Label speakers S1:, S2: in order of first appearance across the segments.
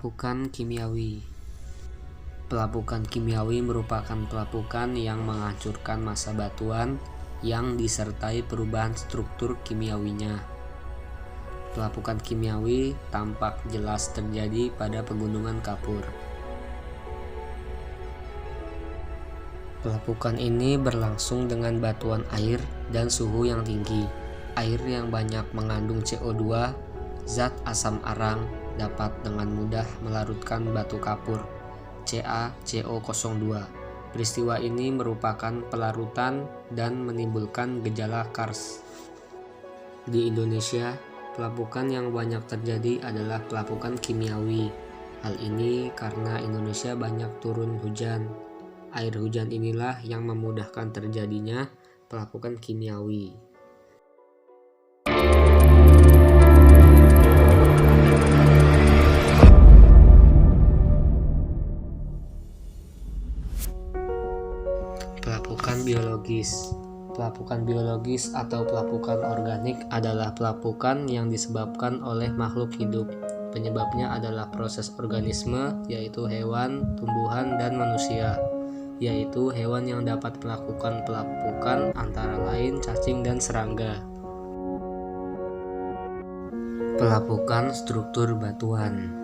S1: Pelapukan kimiawi. Pelapukan kimiawi merupakan pelapukan yang menghancurkan massa batuan yang disertai perubahan struktur kimiawinya. Pelapukan kimiawi tampak jelas terjadi pada pegunungan kapur. Pelapukan ini berlangsung dengan batuan air dan suhu yang tinggi. Air yang banyak mengandung CO2, zat asam arang, dapat dengan mudah melarutkan batu kapur, CaCO02. Peristiwa ini merupakan pelarutan dan menimbulkan gejala kars. Di Indonesia, pelapukan yang banyak terjadi adalah pelapukan kimiawi. Hal ini karena Indonesia banyak turun hujan. Air hujan inilah yang memudahkan terjadinya pelapukan kimiawi. Pelapukan biologis. Pelapukan biologis atau pelapukan organik adalah pelapukan yang disebabkan oleh makhluk hidup. Penyebabnya adalah proses organisme, yaitu hewan, tumbuhan, dan manusia, yaitu hewan yang dapat melakukan pelapukan antara lain cacing dan serangga. Pelapukan struktur batuan.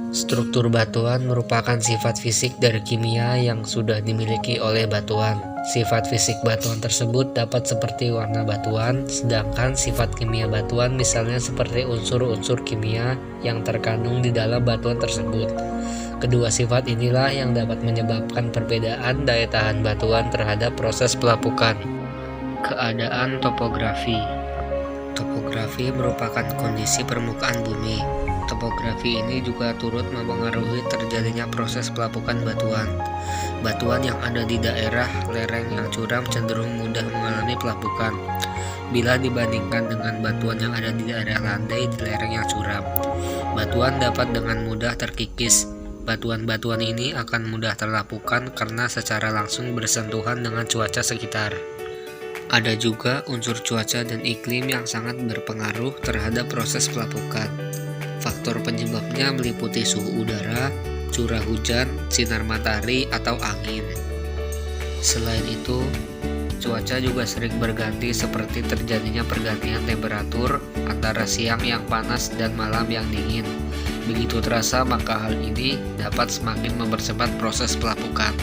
S1: Struktur batuan merupakan sifat fisik dari kimia yang sudah dimiliki oleh batuan. Sifat fisik batuan tersebut dapat seperti warna batuan, sedangkan sifat kimia batuan misalnya seperti unsur-unsur kimia yang terkandung di dalam batuan tersebut. Kedua sifat inilah yang dapat menyebabkan perbedaan daya tahan batuan terhadap proses pelapukan. Keadaan topografi. Topografi merupakan kondisi permukaan bumi. Topografi ini juga turut mempengaruhi terjadinya proses pelapukan batuan. Batuan yang ada di daerah lereng yang curam cenderung mudah mengalami pelapukan bila dibandingkan dengan batuan yang ada di daerah landai di lereng yang curam. Batuan dapat dengan mudah terkikis. Batuan-batuan ini akan mudah terlapukan karena secara langsung bersentuhan dengan cuaca sekitar. Ada juga unsur cuaca dan iklim yang sangat berpengaruh terhadap proses pelapukan. Faktor penyebabnya meliputi suhu udara, curah hujan, sinar matahari, atau angin. Selain itu, cuaca juga sering berganti seperti terjadinya pergantian temperatur antara siang yang panas dan malam yang dingin. Begitu terasa, maka hal ini dapat semakin mempercepat proses pelapukan.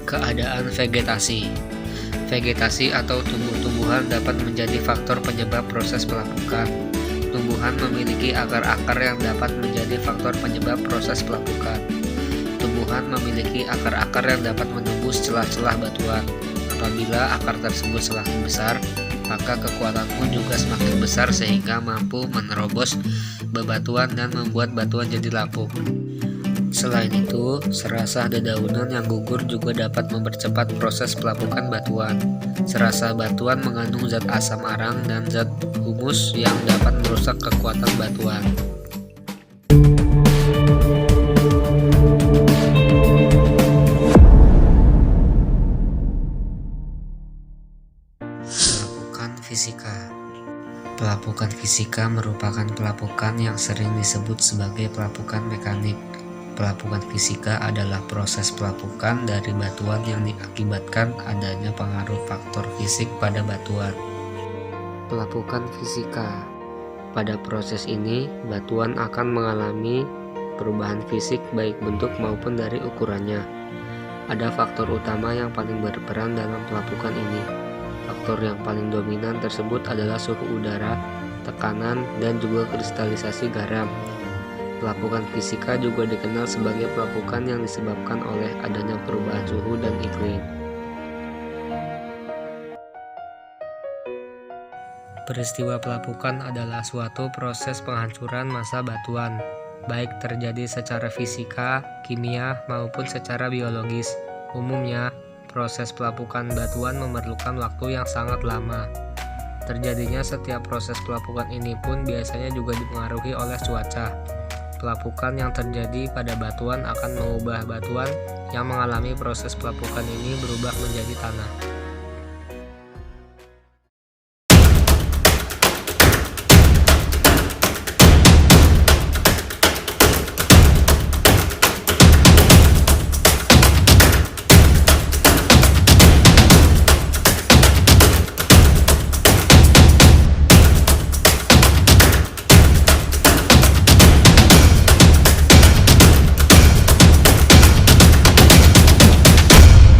S1: Keadaan vegetasi. Vegetasi atau tumbuh-tumbuhan dapat menjadi faktor penyebab proses pelapukan. Tumbuhan memiliki akar-akar yang dapat menjadi faktor penyebab proses pelapukan. Tumbuhan memiliki akar-akar yang dapat menembus celah-celah batuan. Apabila akar tersebut semakin besar, maka kekuatan pun juga semakin besar sehingga mampu menerobos bebatuan dan membuat batuan jadi lapuk. Selain itu, serasah dedaunan yang gugur juga dapat mempercepat proses pelapukan batuan. Serasah batuan mengandung zat asam arang dan zat humus yang dapat merusak kekuatan batuan. Pelapukan fisika. Pelapukan fisika merupakan pelapukan yang sering disebut sebagai pelapukan mekanik. Pelapukan fisika adalah proses pelapukan dari batuan yang diakibatkan adanya pengaruh faktor fisik pada batuan. Pelapukan fisika. Pada proses ini, batuan akan mengalami perubahan fisik baik bentuk maupun dari ukurannya. Ada faktor utama yang paling berperan dalam pelapukan ini. Faktor yang paling dominan tersebut adalah suhu udara, tekanan, dan juga kristalisasi garam. Pelapukan fisika juga dikenal sebagai pelapukan yang disebabkan oleh adanya perubahan suhu dan iklim. Peristiwa pelapukan adalah suatu proses penghancuran massa batuan, baik terjadi secara fisika, kimia, maupun secara biologis. Umumnya, proses pelapukan batuan memerlukan waktu yang sangat lama. Terjadinya setiap proses pelapukan ini pun biasanya juga dipengaruhi oleh cuaca. Pelapukan yang terjadi pada batuan akan mengubah batuan yang mengalami proses pelapukan ini berubah menjadi tanah.